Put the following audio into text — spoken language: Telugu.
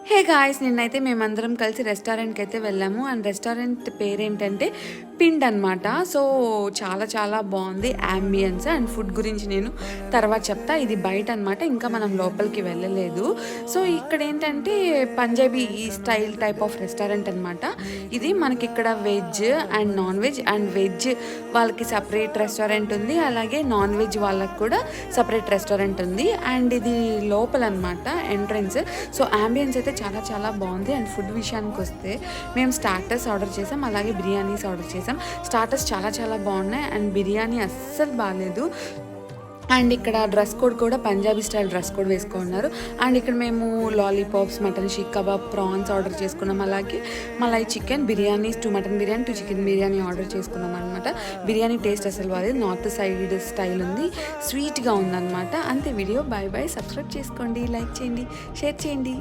హే గాయ్స్, నిన్నైతే మేమందరం కలిసి రెస్టారెంట్కి అయితే వెళ్ళాము. అండ్ రెస్టారెంట్ పేరేంటంటే పిండ్ అనమాట. సో చాలా చాలా బాగుంది అంబియన్స్. అండ్ ఫుడ్ గురించి నేను తర్వాత చెప్తా. ఇది బయట అనమాట, ఇంకా మనం లోపలికి వెళ్ళలేదు. సో ఇక్కడ ఏంటంటే Punjabi style type of restaurant అనమాట. ఇది మనకి ఇక్కడ veg and non veg, and veg వాళ్ళకి సపరేట్ రెస్టారెంట్ ఉంది, అలాగే నాన్ వెజ్ వాళ్ళకి కూడా సపరేట్ రెస్టారెంట్ ఉంది. అండ్ ఇది లోపల అనమాట ఎంట్రన్స్. సో అంబియన్స్ అయితే చాలా చాలా బాగుంది. అండ్ ఫుడ్ విషయానికి వస్తే మేము స్టార్టర్స్ ఆర్డర్ చేసాం, అలాగే బిర్యానీస్ ఆర్డర్ చేసాం. స్టార్టర్స్ చాలా చాలా బాగున్నాయి అండ్ బిర్యానీ అస్సలు బాగాలేదు. అండ్ ఇక్కడ డ్రెస్ కోడ్ కూడా పంజాబీ స్టైల్ డ్రెస్ కోడ్ వేసుకున్నారు. అండ్ ఇక్కడ మేము lollipops, mutton షీక్ kebab, prawns order చేసుకున్నాం, అలాగే malai chicken biryanis, 2 mutton biryani, 2 chicken biryani order చేసుకున్నాం అనమాట. బిర్యానీ టేస్ట్ అసలు బాగాలేదు, నార్త్ సైడ్ స్టైల్ ఉంది, స్వీట్గా ఉందన్నమాట. అంతే వీడియో. Bye bye. సబ్స్క్రైబ్ చేసుకోండి, లైక్ చేయండి, షేర్ చేయండి.